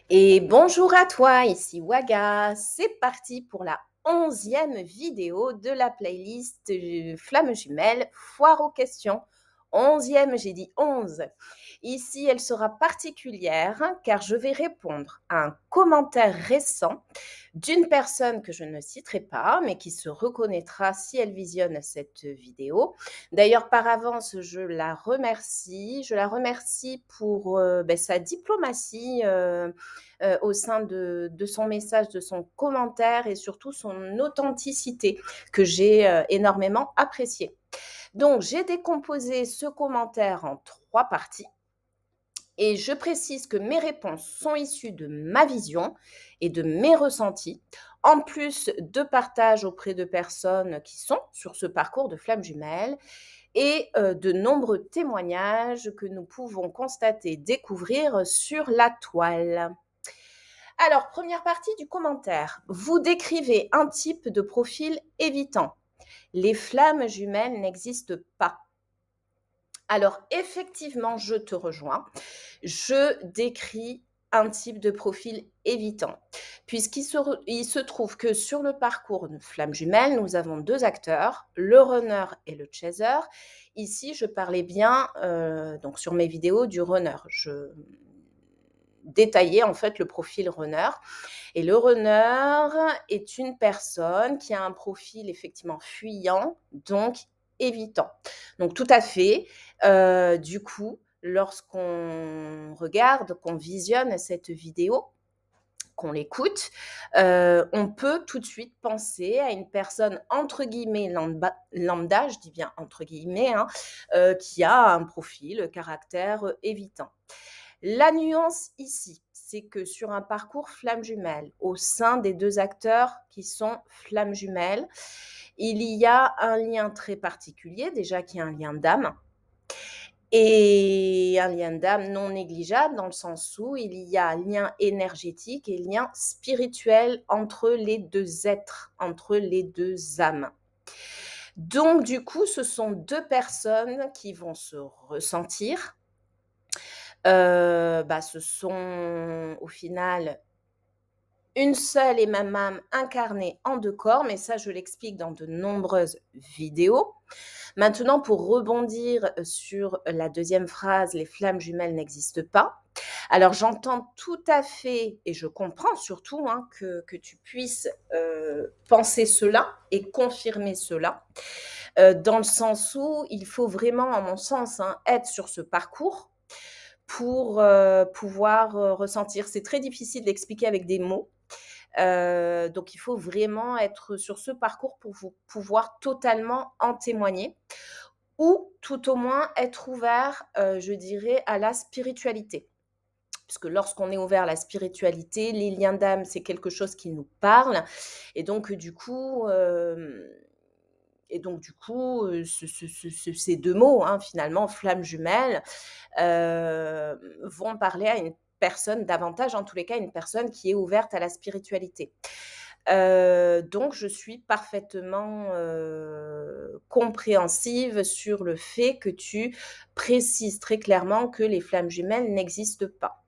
Et bonjour à toi, ici Waga. C'est parti pour la 11e vidéo de la playlist Flamme jumelle, foire aux questions. 11e, j'ai dit 11. Ici, elle sera particulière car je vais répondre à un commentaire récent d'une personne que je ne citerai pas, mais qui se reconnaîtra si elle visionne cette vidéo. D'ailleurs, par avance, je la remercie. Je la remercie pour sa diplomatie au sein de son message, de son commentaire et surtout son authenticité que j'ai énormément appréciée. Donc, j'ai décomposé ce commentaire en 3 parties. Et je précise que mes réponses sont issues de ma vision et de mes ressentis, en plus de partage auprès de personnes qui sont sur ce parcours de flamme jumelle et de nombreux témoignages que nous pouvons constater, découvrir sur la toile. Alors, première partie du commentaire. Vous décrivez un type de profil évitant. Les flammes jumelles n'existent pas. Alors, effectivement, je te rejoins. Je décris un type de profil évitant, puisqu'il se trouve que sur le parcours de Flamme Jumelle, nous avons 2 acteurs, le runner et le chaser. Ici, je parlais bien, donc sur mes vidéos, du runner. Je détaillais en fait le profil runner. Et le runner est une personne qui a un profil effectivement fuyant, donc évitant. Donc tout à fait, du coup, lorsqu'on regarde, qu'on visionne cette vidéo, qu'on l'écoute, on peut tout de suite penser à une personne entre guillemets lambda, je dis bien entre guillemets, hein, qui a un profil, caractère évitant. La nuance ici, c'est que sur un parcours flamme jumelle, au sein des 2 acteurs qui sont flammes jumelles, il y a un lien très particulier, déjà qui est un lien d'âme et un lien d'âme non négligeable dans le sens où il y a un lien énergétique et lien spirituel entre les 2 êtres, entre les 2 âmes. Donc du coup, ce sont 2 personnes qui vont se ressentir. Ce sont au final une seule et même âme incarnée en 2 corps, mais ça je l'explique dans de nombreuses vidéos. Maintenant, pour rebondir sur la 2e phrase, les flammes jumelles n'existent pas. Alors j'entends tout à fait et je comprends surtout hein, que tu puisses penser cela et confirmer cela, dans le sens où il faut vraiment, à mon sens, hein, être sur ce parcours pour pouvoir ressentir. C'est très difficile d'expliquer avec des mots. Donc il faut vraiment être sur ce parcours pour vous pouvoir totalement en témoigner ou tout au moins être ouvert, je dirais, à la spiritualité. Parce que lorsqu'on est ouvert à la spiritualité, les liens d'âme, c'est quelque chose qui nous parle et donc du coup, ces 2 mots, hein, finalement, flamme jumelle, vont parler à une personne davantage, en tous les cas, une personne qui est ouverte à la spiritualité. Donc je suis parfaitement, compréhensive sur le fait que tu précises très clairement que les flammes jumelles n'existent pas.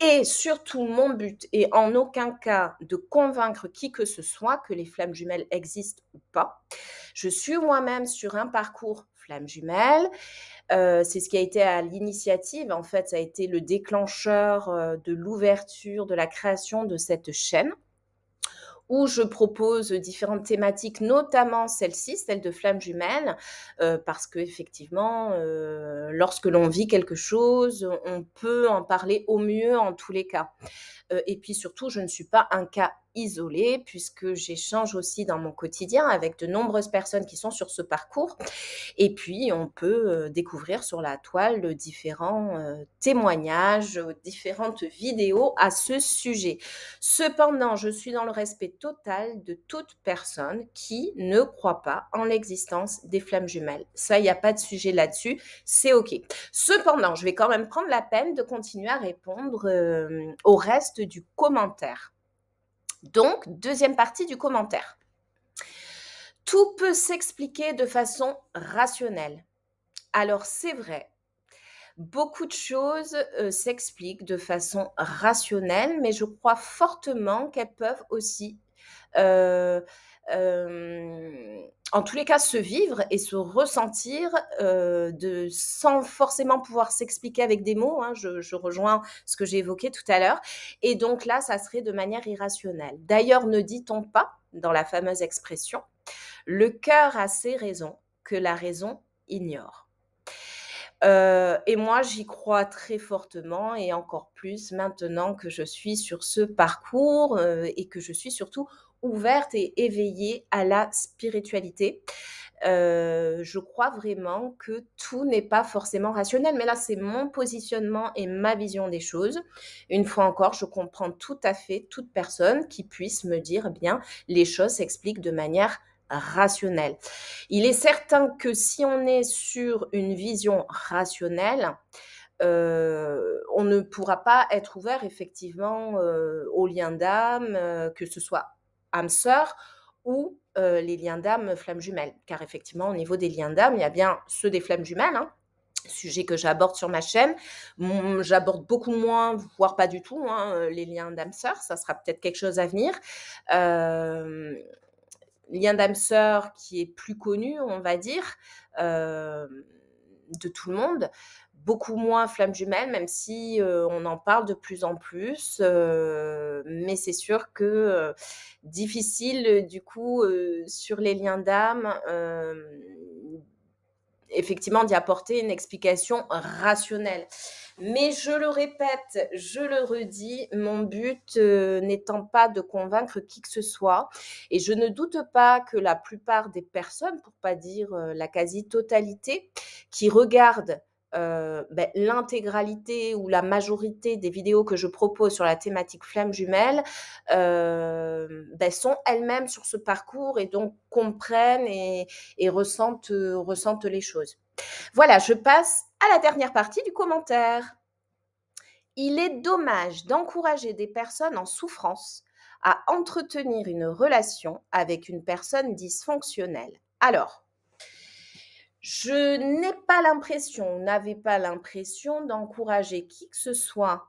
Et surtout, mon but est en aucun cas de convaincre qui que ce soit que les flammes jumelles existent ou pas. Je suis moi-même sur un parcours flammes jumelles. C'est ce qui a été à l'initiative, en fait, ça a été le déclencheur, de l'ouverture, de la création de cette chaîne où je propose différentes thématiques, notamment celle-ci, celle de flammes jumelles, parce qu'effectivement, lorsque l'on vit quelque chose, on peut en parler au mieux en tous les cas. Et puis surtout, je ne suis pas un cas isolé puisque j'échange aussi dans mon quotidien avec de nombreuses personnes qui sont sur ce parcours. Et puis, on peut découvrir sur la toile différents témoignages, différentes vidéos à ce sujet. Cependant, je suis dans le respect total de toute personne qui ne croit pas en l'existence des flammes jumelles. Ça, il n'y a pas de sujet là-dessus, c'est OK. Cependant, je vais quand même prendre la peine de continuer à répondre au reste du commentaire. Donc, 2e partie du commentaire. Tout peut s'expliquer de façon rationnelle. Alors c'est vrai, Beaucoup de choses, s'expliquent de façon rationnelle, mais je crois fortement qu'elles peuvent aussi, heu, en tous les cas, se vivre et se ressentir, sans forcément pouvoir s'expliquer avec des mots, hein. Je rejoins ce que j'ai évoqué tout à l'heure et donc là, ça serait de manière irrationnelle. D'ailleurs, ne dit-on pas, dans la fameuse expression: «Le cœur a ses raisons que la raison ignore». Et moi, j'y crois très fortement et encore plus maintenant que je suis sur ce parcours, et que je suis surtout ouverte et éveillée à la spiritualité. Je crois vraiment que tout n'est pas forcément rationnel, mais là, c'est mon positionnement et ma vision des choses. Une fois encore, je comprends tout à fait toute personne qui puisse me dire: «Eh bien, les choses s'expliquent de manière rationnelle». Il est certain que si on est sur une vision rationnelle, on ne pourra pas être ouvert effectivement, aux liens d'âme, que ce soit âme sœur ou, les liens d'âme flammes jumelles. Car effectivement, au niveau des liens d'âme, il y a bien ceux des flammes jumelles, hein, sujet que j'aborde sur ma chaîne. J'aborde beaucoup moins, voire pas du tout, hein, les liens d'âme sœur. Ça sera peut-être quelque chose à venir. Hem, Lien d'âme sœur qui est plus connu, on va dire, hem, de tout le monde. Beaucoup moins flammes jumelles, même si, on en parle de plus en plus, mais c'est sûr que, difficile, du coup, sur les liens d'âme, effectivement d'y apporter une explication rationnelle. Mais je le répète, je le redis, mon but, n'étant pas de convaincre qui que ce soit et je ne doute pas que la plupart des personnes, pour pas dire, la quasi-totalité, qui regardent, l'intégralité ou la majorité des vidéos que je propose sur la thématique flammes jumelles, sont elles-mêmes sur ce parcours et donc comprennent et ressentent les choses. Voilà, je passe à la dernière partie du commentaire. Il est dommage d'encourager des personnes en souffrance à entretenir une relation avec une personne dysfonctionnelle. Alors, je n'ai pas l'impression, n'avais pas l'impression d'encourager qui que ce soit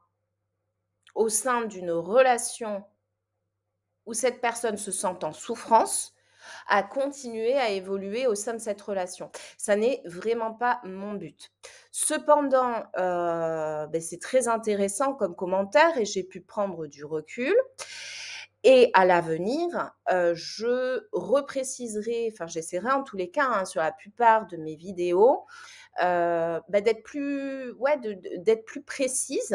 au sein d'une relation où cette personne se sent en souffrance à continuer à évoluer au sein de cette relation. Ça n'est vraiment pas mon but. Cependant, c'est très intéressant comme commentaire et j'ai pu prendre du recul et à l'avenir, je repréciserai, enfin j'essaierai en tous les cas, hein, sur la plupart de mes vidéos, d'être plus ouais, d'être plus précise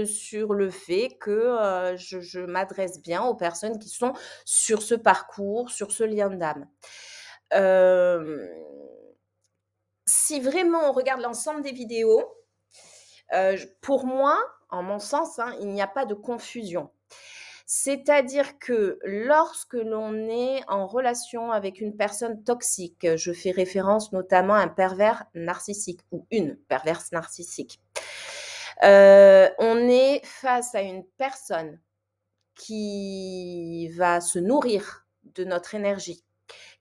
sur le fait que, je m'adresse bien aux personnes qui sont sur ce parcours, sur ce lien d'âme. Hem, Si vraiment on regarde l'ensemble des vidéos, j pour moi, en mon sens, hein, il n'y a pas de confusion. C'est-à-dire que lorsque l'on est en relation avec une personne toxique, je fais référence notamment à un pervers narcissique ou une perverse narcissique. On est face à une personne qui va se nourrir de notre énergie,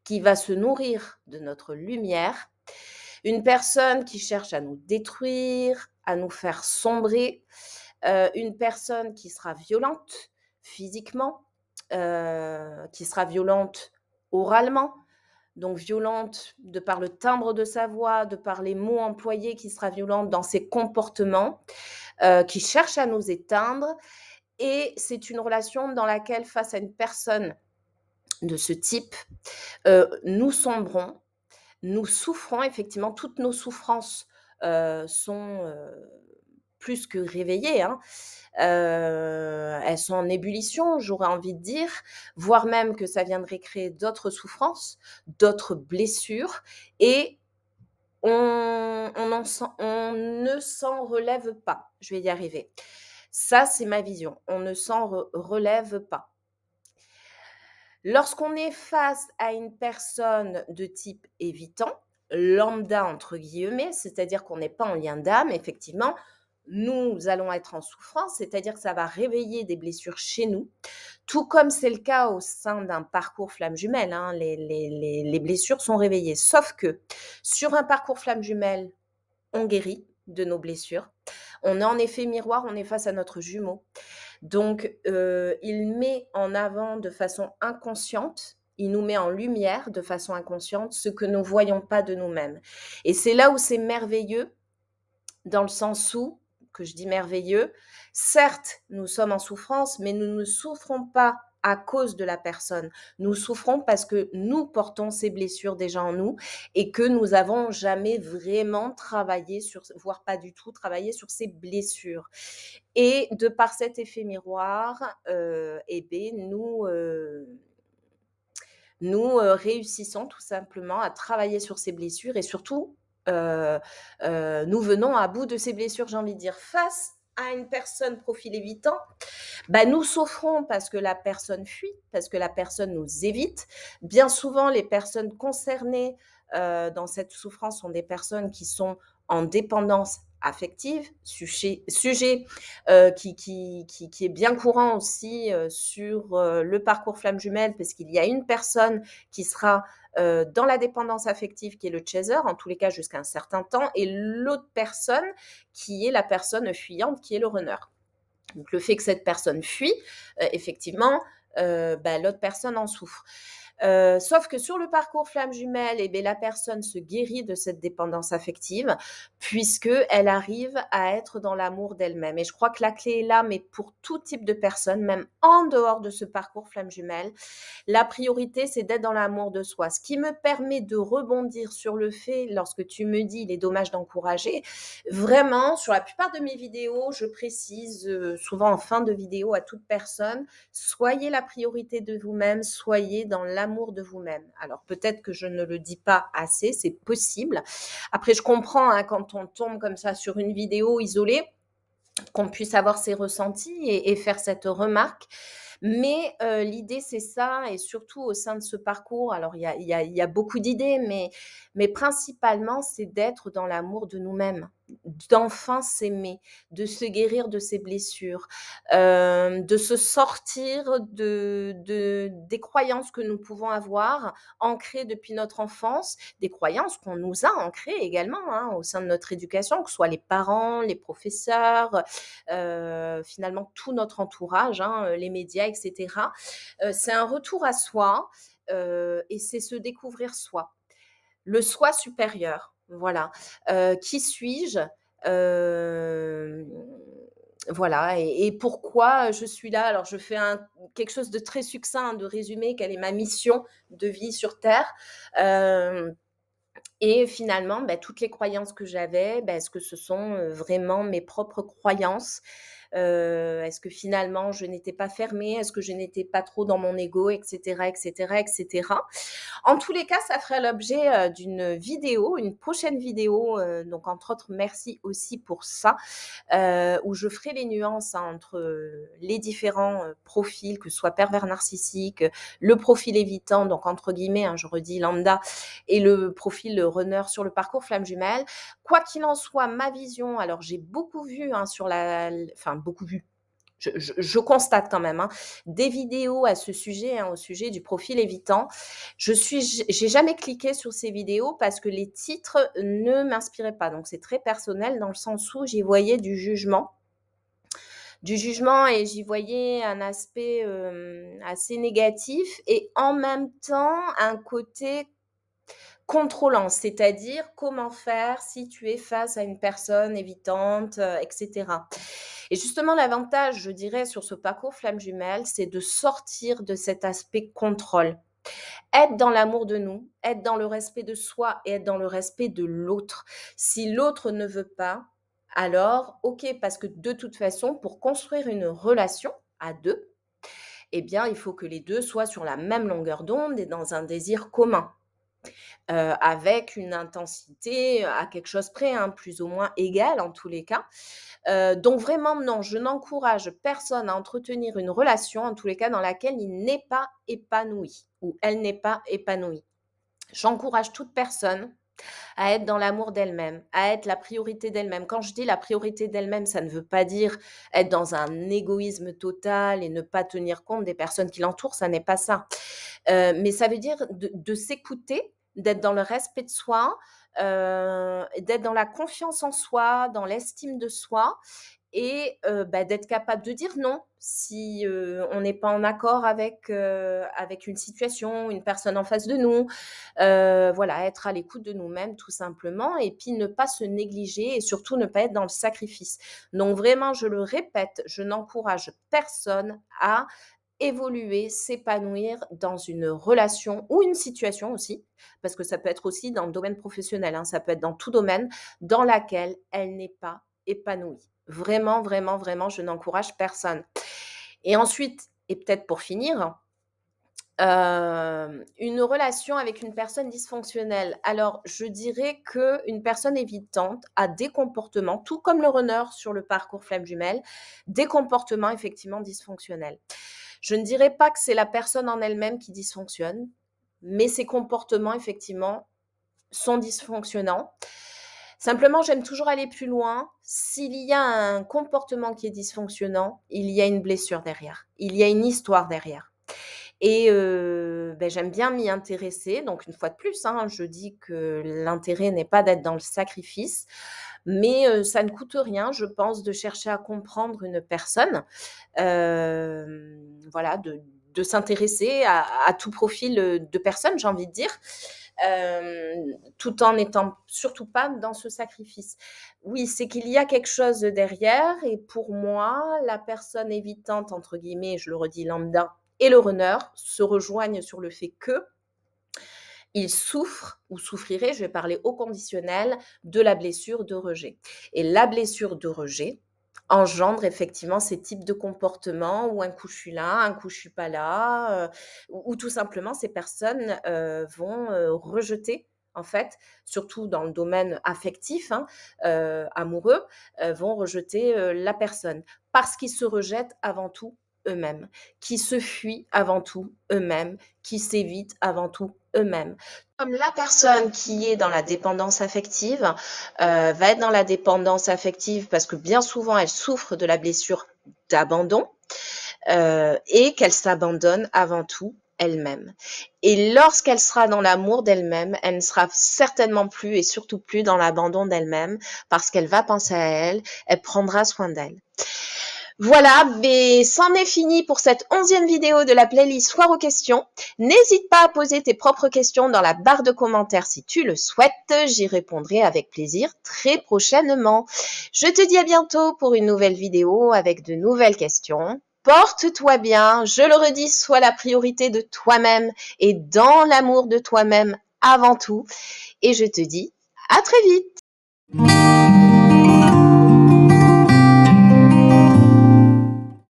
qui va se nourrir de notre lumière, une personne qui cherche à nous détruire, à nous faire sombrer, une personne qui sera violente physiquement, qui sera violente oralement, donc violente de par le timbre de sa voix, de par les mots employés, qui sera violente dans ses comportements, qui cherche à nous éteindre et c'est une relation dans laquelle face à une personne de ce type, nous sombrons, nous souffrons effectivement, toutes nos souffrances, sont, plus que réveillées, hein. Elles sont en ébullition, j'aurais envie de dire, voire même que ça viendrait créer d'autres souffrances, d'autres blessures et on ne s'en relève pas. Je vais y arriver. Ça, c'est ma vision. On ne s'en relève pas. Lorsqu'on est face à une personne de type évitant, lambda entre guillemets, c'est-à-dire qu'on n'est pas en lien d'âme, effectivement, nous allons être en souffrance, c'est-à-dire que ça va réveiller des blessures chez nous, tout comme c'est le cas au sein d'un parcours flamme jumelle, hein, les blessures sont réveillées. Sauf que sur un parcours flamme jumelle, on guérit de nos blessures. On est en effet miroir, on est face à notre jumeau. Donc, il met en avant de façon inconsciente, il nous met en lumière de façon inconsciente ce que nous ne voyons pas de nous-mêmes. Et c'est là où c'est merveilleux, dans le sens où, que je dis merveilleux, certes, nous sommes en souffrance, mais nous ne souffrons pas à cause de la personne. Nous souffrons parce que nous portons ces blessures déjà en nous et que nous avons jamais vraiment travaillé sur, voire pas du tout travaillé sur ces blessures. Et de par cet effet miroir, eh ben, nous réussissons tout simplement à travailler sur ces blessures et surtout, heu nous venons à bout de ces blessures, j'ai envie de dire. Face à une personne profil évitant, bah, nous souffrons parce que la personne fuit, parce que la personne nous évite. Bien souvent, les personnes concernées, dans cette souffrance sont des personnes qui sont en dépendance affective, sujet, qui est bien courant aussi, sur, le parcours flamme jumelle, parce qu'il y a une personne qui sera, dans la dépendance affective, qui est le chaser, en tous les cas jusqu'à un certain temps, et l'autre personne qui est la personne fuyante, qui est le runner. Donc le fait que cette personne fuit, effectivement, bah, l'autre personne en souffre. Sauf que sur le parcours flamme jumelle, eh beh, la personne se guérit de cette dépendance affective puisqu'elle arrive à être dans l'amour d'elle-même et je crois que la clé est là, mais pour tout type de personne, même en dehors de ce parcours flamme jumelle, la priorité, c'est d'être dans l'amour de soi. Ce qui me permet de rebondir sur le fait, lorsque tu me dis: «Il est dommage d'encourager», vraiment, sur la plupart de mes vidéos, je précise, souvent en fin de vidéo à toute personne: «Soyez la priorité de vous-même, soyez dans l'amour de vous-même». Alors peut-être que je ne le dis pas assez, c'est possible. Après je comprends, hein, quand on tombe comme ça sur une vidéo isolée, qu'on puisse avoir ces ressentis et faire cette remarque. Mais l'idée, c'est ça et surtout au sein de ce parcours, alors il y a beaucoup d'idées, mais principalement, c'est d'être dans l'amour de nous-mêmes, d'enfin s'aimer, de se guérir de ses blessures, de se sortir de des croyances que nous pouvons avoir ancrées depuis notre enfance, des croyances qu'on nous a ancrées également, hein, au sein de notre éducation, que ce soit les parents, les professeurs, finalement tout notre entourage, hein, les médias, et cetera. C'est un retour à soi, et c'est se découvrir soi. Le soi supérieur, voilà. Qui suis-je? Hem, voilà et pourquoi je suis là? Alors je fais quelque chose de très succinct, de résumé, quelle est ma mission de vie sur terre? Hem et finalement, bah, toutes les croyances que j'avais, bah, est-ce que ce sont, vraiment mes propres croyances? Est-ce que finalement je n'étais pas fermée? Est-ce que je n'étais pas trop dans mon ego? Et cetera, et cetera, et cetera. En tous les cas, ça ferait l'objet, d'une vidéo, une prochaine vidéo, donc entre autres merci aussi pour ça, où je ferai les nuances, hein, entre, les différents, profils, que ce soit pervers narcissique, le profil évitant, donc entre guillemets, hein, je redis lambda et le profil, runner sur le parcours flamme jumelle. Quoi qu'il en soit, ma vision, alors j'ai beaucoup vu, hein, sur la enfin beaucoup vu, je constate quand même, hein, des vidéos à ce sujet, hein, au sujet du profil évitant. J'ai jamais cliqué sur ces vidéos parce que les titres ne m'inspiraient pas. Donc c'est très personnel dans le sens où j'y voyais du jugement et j'y voyais un aspect, assez négatif et en même temps un côté contrôlant, c'est-à-dire comment faire si tu es face à une personne évitante, et cetera. Et justement l'avantage, je dirais, sur ce parcours flamme jumelle, c'est de sortir de cet aspect contrôle. Être dans l'amour de nous, être dans le respect de soi et être dans le respect de l'autre. Si l'autre ne veut pas, alors OK, parce que de toute façon, pour construire une relation à 2, eh bien, il faut que les 2 soient sur la même longueur d'onde et dans un désir commun. Avec une intensité, à quelque chose près, hein, plus ou moins égale en tous les cas. Donc vraiment non, je n'encourage personne à entretenir une relation, en tous les cas dans laquelle il n'est pas épanoui ou elle n'est pas épanouie. J'encourage toute personne à être dans l'amour d'elle-même, à être la priorité d'elle-même. Quand je dis la priorité d'elle-même, ça ne veut pas dire être dans un égoïsme total et ne pas tenir compte des personnes qui l'entourent, ça n'est pas ça. Mais ça veut dire de s'écouter, d'être dans le respect de soi, d'être dans la confiance en soi, dans l'estime de soi et d'être capable de dire non si, on n'est pas en accord avec une situation, une personne en face de nous. Voilà, être à l'écoute de nous-mêmes tout simplement et puis ne pas se négliger et surtout ne pas être dans le sacrifice. Donc vraiment, je le répète, je n'encourage personne à évoluer, s'épanouir dans une relation ou une situation aussi, parce que ça peut être aussi dans le domaine professionnel, hein, ça peut être dans tout domaine, dans laquelle elle n'est pas épanouie. Vraiment, vraiment, vraiment, je n'encourage personne. Et ensuite, et peut-être pour finir, une relation avec une personne dysfonctionnelle. Alors, je dirais qu'une personne évitante a des comportements, tout comme le runner sur le parcours Flamme Jumelle, des comportements effectivement dysfonctionnels. Je ne dirais pas que c'est la personne en elle-même qui dysfonctionne, mais ses comportements effectivement sont dysfonctionnants. Simplement, j'aime toujours aller plus loin. S'il y a un comportement qui est dysfonctionnant, il y a une blessure derrière, il y a une histoire derrière. Et j'aime bien m'y intéresser. Donc une fois de plus, hein, je dis que l'intérêt n'est pas d'être dans le sacrifice, mais ça ne coûte rien, je pense, de chercher à comprendre une personne. Voilà, de s'intéresser à tout profil, de personnes, j'ai envie de dire, tout en n'étant surtout pas dans ce sacrifice. Oui, c'est qu'il y a quelque chose derrière et pour moi, la personne «évitante» entre guillemets, je le redis, lambda et le runner se rejoignent sur le fait qu'ils souffrent ou souffriraient, je vais parler au conditionnel, de la blessure de rejet. Et la blessure de rejet engendre effectivement ces types de comportements où un coup je suis là, un coup je suis pas là, ou tout simplement ces personnes vont rejeter en fait, surtout dans le domaine affectif, hein, amoureux, vont rejeter la personne parce qu'ils se rejettent avant tout eux-mêmes, qui se fuient avant tout eux-mêmes, qui s'évitent avant tout eux-mêmes. Comme la personne qui est dans la dépendance affective va être dans la dépendance affective parce que bien souvent elle souffre de la blessure d'abandon et qu'elle s'abandonne avant tout elle-même. Et lorsqu'elle sera dans l'amour d'elle-même, elle ne sera certainement plus et surtout plus dans l'abandon d'elle-même parce qu'elle va penser à elle, elle prendra soin d'elle. Voilà, mais c'en est fini pour cette 11e vidéo de la playlist Foire aux questions. N'hésite pas à poser tes propres questions dans la barre de commentaires si tu le souhaites. J'y répondrai avec plaisir très prochainement. Je te dis à bientôt pour une nouvelle vidéo avec de nouvelles questions. Porte-toi bien, je le redis, sois la priorité de toi-même et dans l'amour de toi-même avant tout. Et je te dis à très vite.